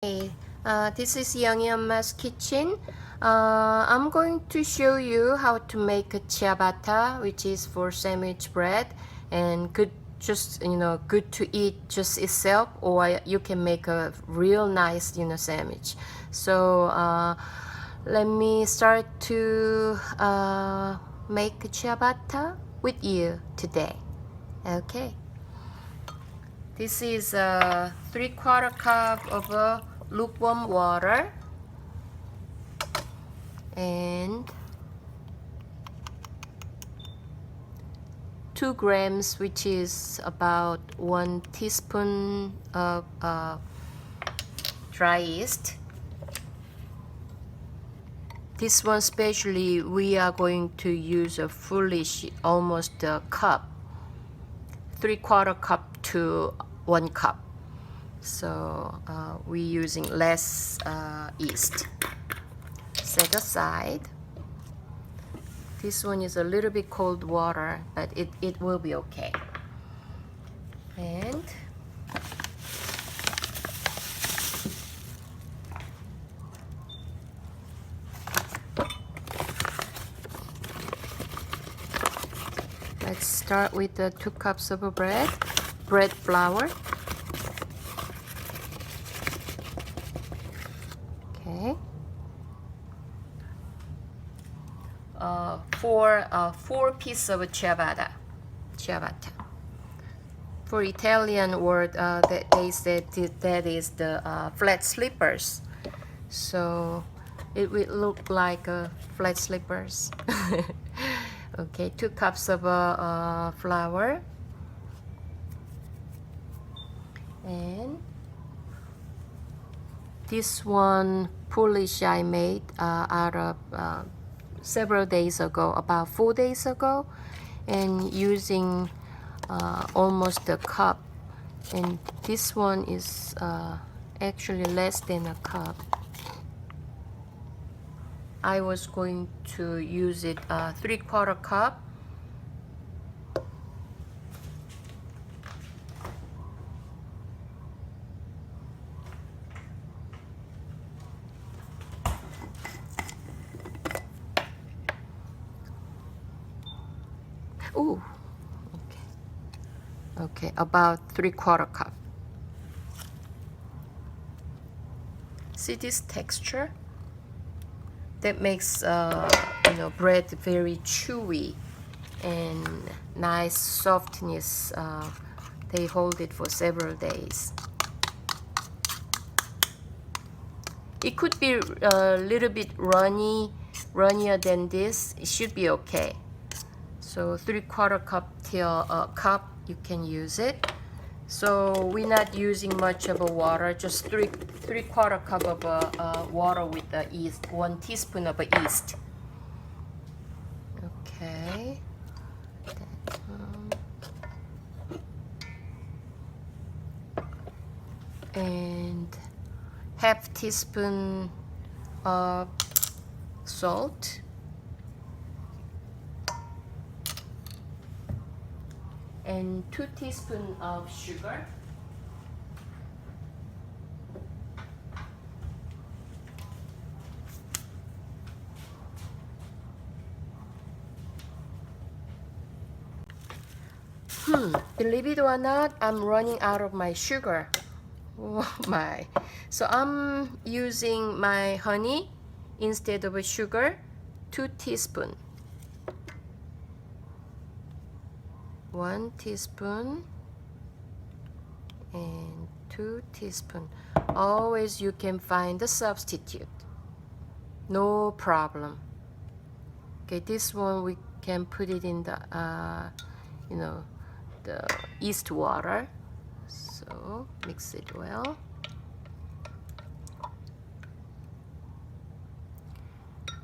Hey, this is Umma's kitchen. I'm going to show you how to make a ciabatta, which is for sandwich bread and good, just good to eat just itself, or you can make a real nice sandwich. So let me start to make a ciabatta with you today. Okay. This is a 3/4 cup of lukewarm water and 2 grams, which is about 1 teaspoon of dry yeast. This one especially we are going to use a fullish, almost a cup, 3/4 cup to 1 cup. So we're using less yeast. Set aside. This one is a little bit cold water, but it will be okay. And let's start with the 2 cups of bread flour. Okay. Four pieces of ciabatta. For Italian word, that they said that is the flat slippers. So it will look like flat slippers. Okay, 2 cups of flour and this one Polish I made out of several days ago, about 4 days ago, and using almost a cup, and this one is actually less than a cup. I was going to use it 3/4 cup. Ooh, okay, about 3/4 cup. See this texture? That makes bread very chewy and nice softness. They hold it for several days. It could be a little bit runnier than this. It should be okay. So 3/4 cup till a cup, you can use it. So we're not using much of a water, just 3/4 cup of water with the yeast, 1 teaspoon of yeast. Okay. And half teaspoon of salt. And 2 teaspoons of sugar. Believe it or not, I'm running out of my sugar. Oh my. So I'm using my honey instead of sugar, 2 teaspoons. 1 teaspoon and 2 teaspoons. Always you can find the substitute. No problem. Okay, this one we can put it in the the yeast water. So mix it well.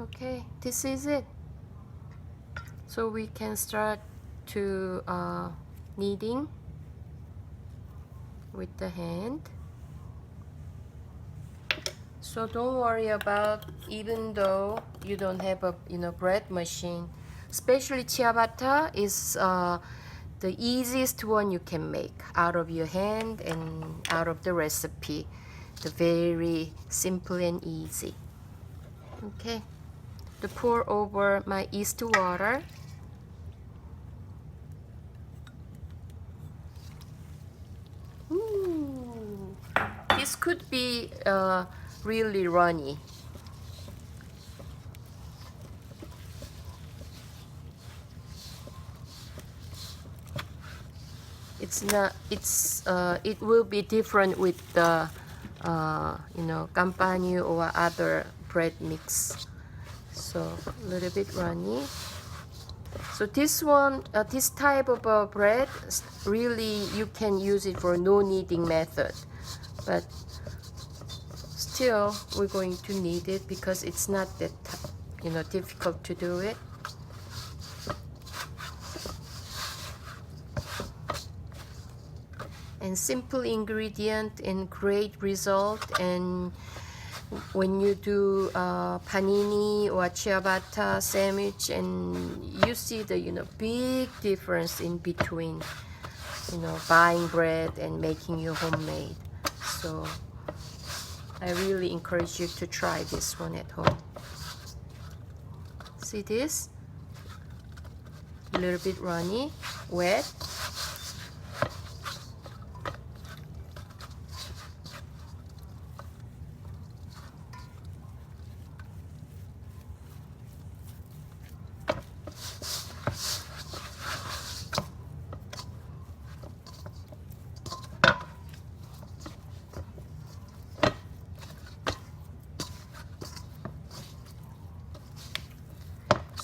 Okay, this is it. So we can start to kneading with the hand. So don't worry about, even though you don't have a bread machine, especially ciabatta is the easiest one you can make out of your hand and out of the recipe. the very simple and easy. Okay, to pour over my yeast water. Ooh, this could be really runny. It's not. It will be different with the Campagno or other bread mix. So a little bit runny. So this one, this type of bread, really you can use it for no kneading method, but still we're going to knead it because it's not that difficult to do it. And simple ingredient and great result. And when you do panini or ciabatta sandwich, and you see the big difference in between buying bread and making your homemade. So I really encourage you to try this one at home. See this? A little bit runny, wet.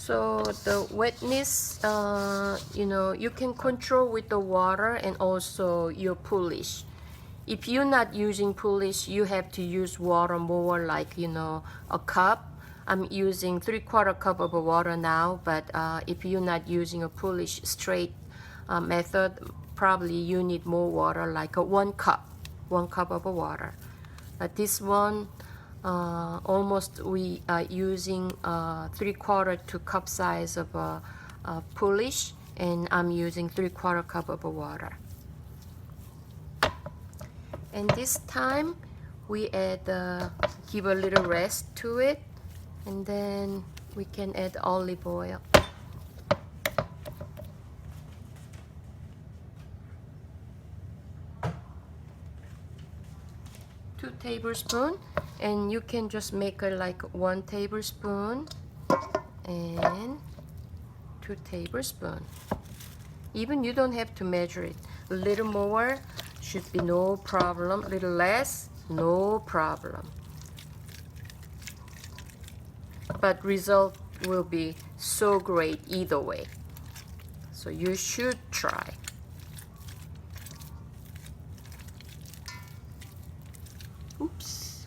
So the wetness, you can control with the water and also your pulish. If you're not using pulish, you have to use water more, like a cup. I'm using 3/4 cup of water now, but if you're not using a pulish straight method, probably you need more water, like 1 cup of water. But this one, almost we are using 3/4 to cup size of pulish, and I'm using 3/4 cup of water. And this time we add give a little rest to it, and then we can add olive oil. 2 tablespoons, and you can just make it like 1 tablespoon and 2 tablespoons. Even you don't have to measure it. A little more should be no problem. A little less, no problem. But result will be so great either way. So you should try. Oops.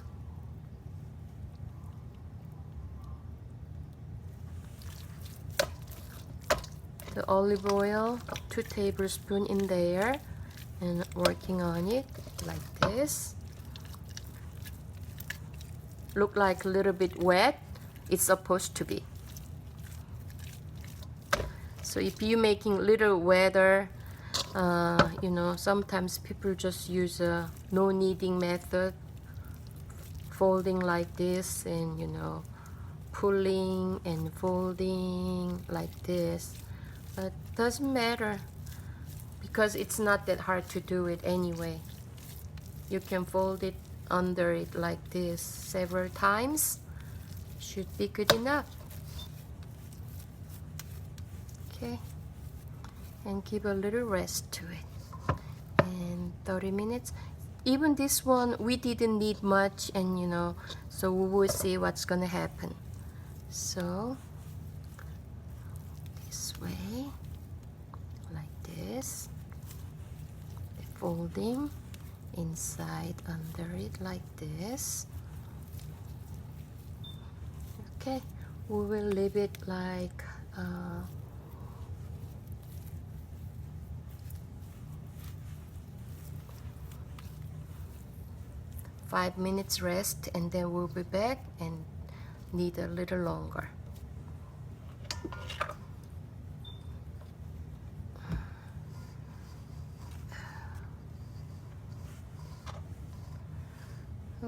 The olive oil, 2 tablespoons in there, and working on it like this. Look like a little bit wet. It's supposed to be. So if you're making a little wetter, sometimes people just use a no kneading method, folding like this, and pulling and folding like this. But doesn't matter, because it's not that hard to do it anyway. You can fold it under it like this several times. Should be good enough. Okay, and give a little rest to it. And 30 minutes. Even this one, we didn't need much, and so we will see what's gonna happen. So this way, like this, folding inside under it like this. Okay, we will leave it like 5 minutes rest, and then we'll be back and knead a little longer.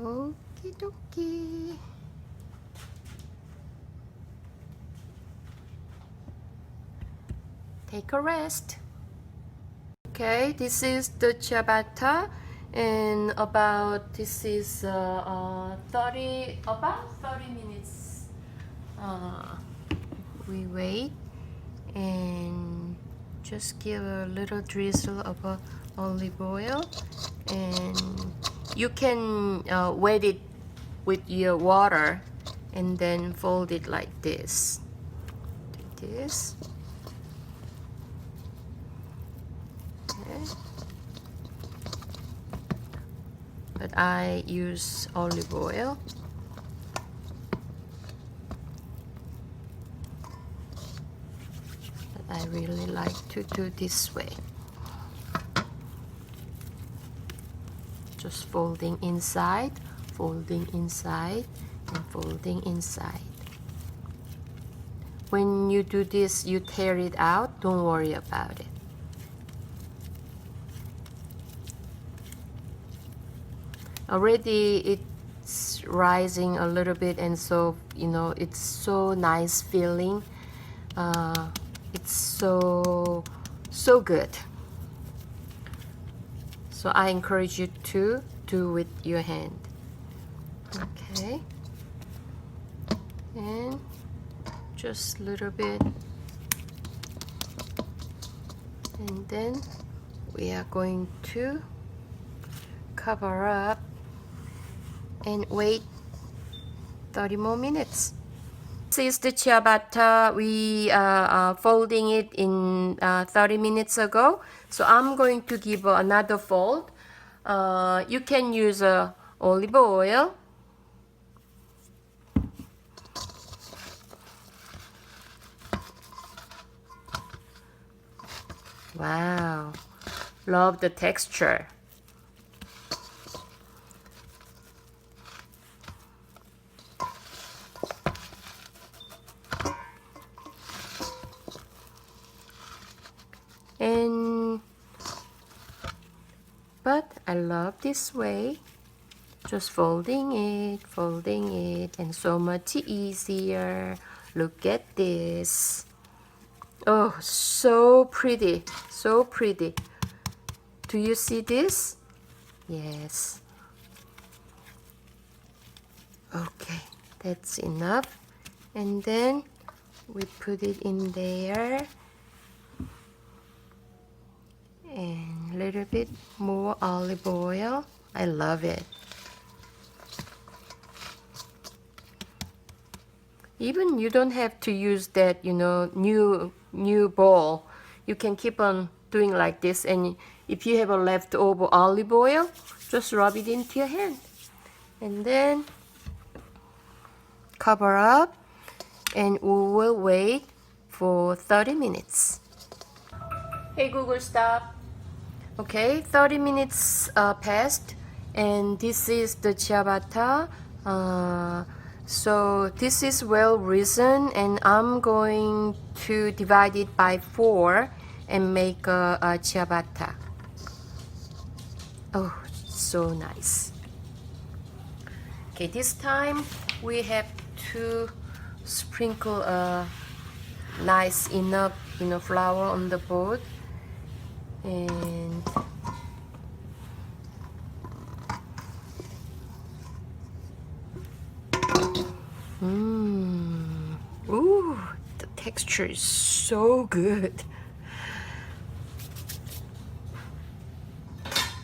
Okie dokie. Take a rest. Okay, this is the ciabatta, and this is about 30 minutes. We wait and just give a little drizzle of olive oil, and you can wet it with your water and then fold it like this. Do this. Okay. But I use olive oil. But I really like to do this way. Just folding inside, and folding inside. When you do this, you tear it out. Don't worry about it. Already it's rising a little bit, and so it's so nice feeling. It's so good. So I encourage you to do with your hand. Okay, and just a little bit, and then we are going to cover up and wait 30 more minutes. This is the ciabatta. We are folding it in 30 minutes ago. So I'm going to give another fold. You can use olive oil. Wow, love the texture. But I love this way, just folding it, and so much easier. Look at this. Oh, so pretty, so pretty. Do you see this? Yes. Okay, that's enough. And then we put it in there. And a little bit more olive oil. I love it. Even you don't have to use that, new bowl. You can keep on doing like this, and if you have a leftover olive oil, just rub it into your hand. And then cover up, and we will wait for 30 minutes. Hey Google, stop. Okay, 30 minutes passed, and this is the ciabatta. So this is well risen, and I'm going to divide it by 4 and make a ciabatta. Oh, so nice. Okay, this time we have to sprinkle a nice enough flour on the board. And ooh, the texture is so good.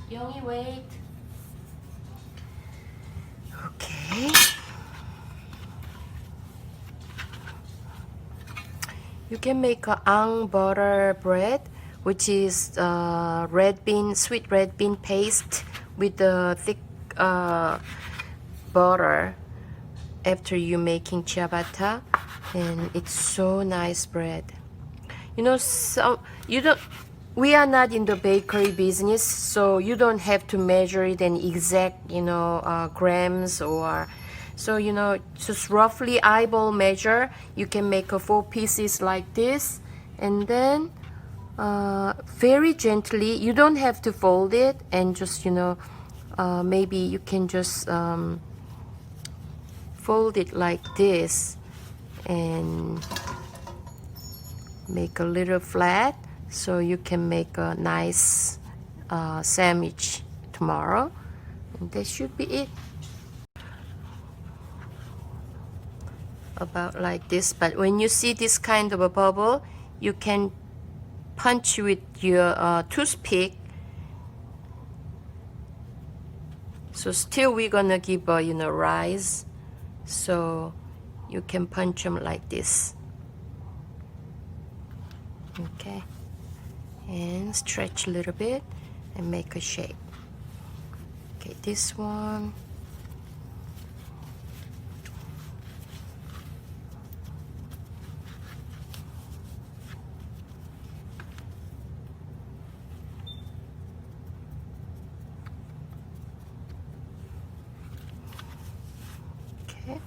Youngie, wait. Okay. You can make a ang butter bread, which is sweet red bean paste with the thick butter after you making ciabatta, and it's so nice bread. So we are not in the bakery business, so you don't have to measure it in exact grams, or so just roughly eyeball measure. You can make 4 pieces like this, and then very gently, you don't have to fold it, and just maybe you can just fold it like this and make a little flat so you can make a nice sandwich tomorrow. And that should be it. About like this. But when you see this kind of a bubble, you can punch with your toothpick. So still we're gonna give a rise, so you can punch them like this. Okay, and stretch a little bit and make a shape. Okay, this one. Okay.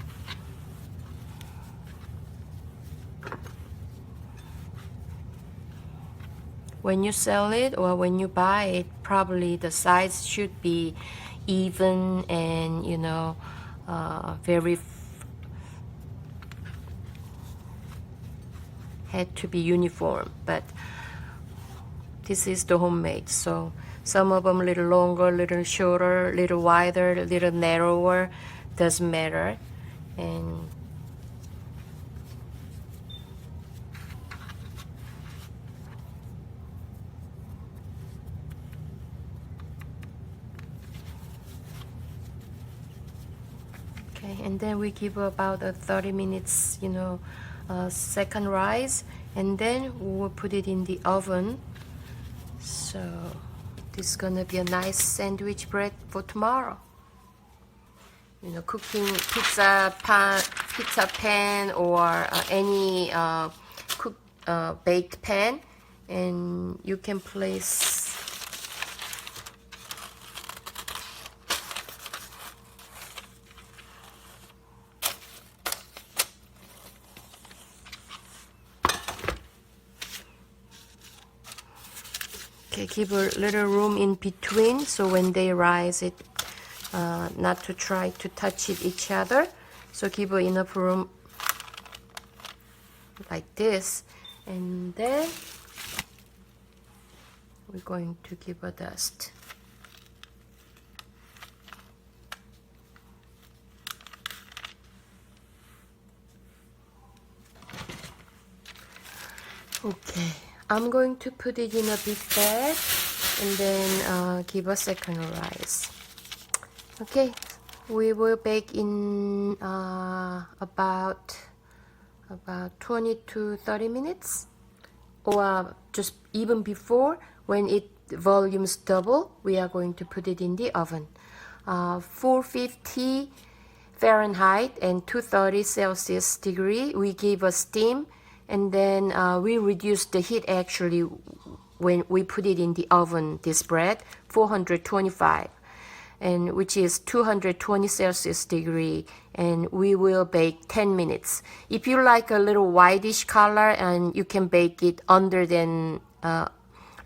When you sell it or when you buy it, probably the size should be even and very had to be uniform. But this is the homemade, so some of them a little longer, a little shorter, a little wider, a little narrower, doesn't matter. And okay, and then we give about a 30 minutes, second rise, and then we'll put it in the oven. So this is gonna be a nice sandwich bread for tomorrow. Cooking pizza pan or any baked pan, and you can place give a little room in between, so when they rise it not to try to touch each other. So give enough room like this, and then we're going to give a dust. Okay, I'm going to put it in a big bag and then give a second rise. Okay, we will bake in about 20 to 30 minutes, or just even before. When it volumes double, we are going to put it in the oven. 450 Fahrenheit and 230 Celsius degree. We give a steam, and then we reduce the heat actually when we put it in the oven, this bread, 425, and which is 220 Celsius degree, and we will bake 10 minutes. If you like a little whitish color, and you can bake it under than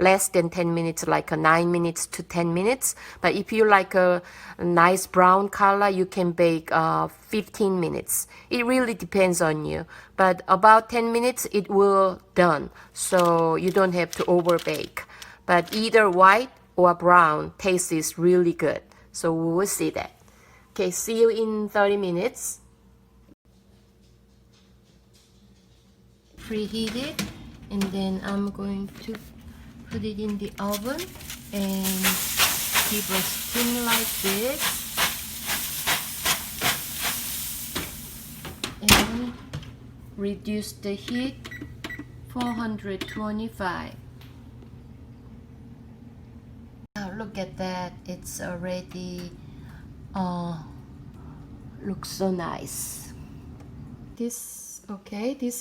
less than 10 minutes, like 9 minutes to 10 minutes. But if you like a nice brown color, you can bake 15 minutes. It really depends on you. But about 10 minutes, it will done. So you don't have to over bake. But either white or brown taste is really good. So we will see that. Okay, see you in 30 minutes. Preheat it, and then I'm going to put it in the oven and give a steam like this, and reduce the heat 425. Now look at that, it's already looks so nice. This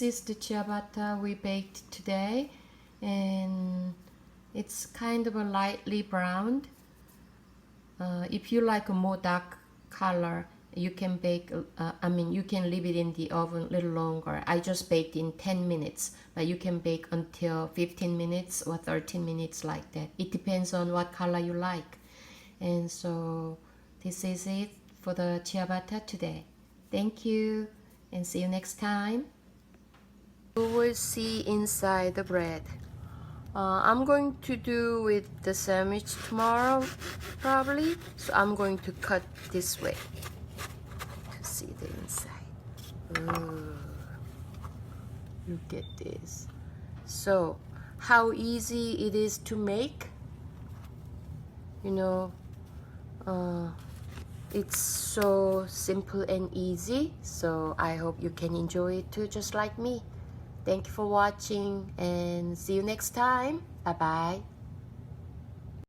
is the ciabatta we baked today, and it's kind of a lightly browned. If you like a more dark color, you can bake, you can leave it in the oven a little longer. I just baked in 10 minutes, but you can bake until 15 minutes or 13 minutes like that. It depends on what color you like. And so this is it for the ciabatta today. Thank you and see you next time. You will see inside the bread. I'm going to do with the sandwich tomorrow probably, so I'm going to cut this way to see the inside. Ooh, look at this. So how easy it is to make, you know, it's so simple and easy, so I hope you can enjoy it too, just like me. Thank you for watching and see you next time. Bye bye.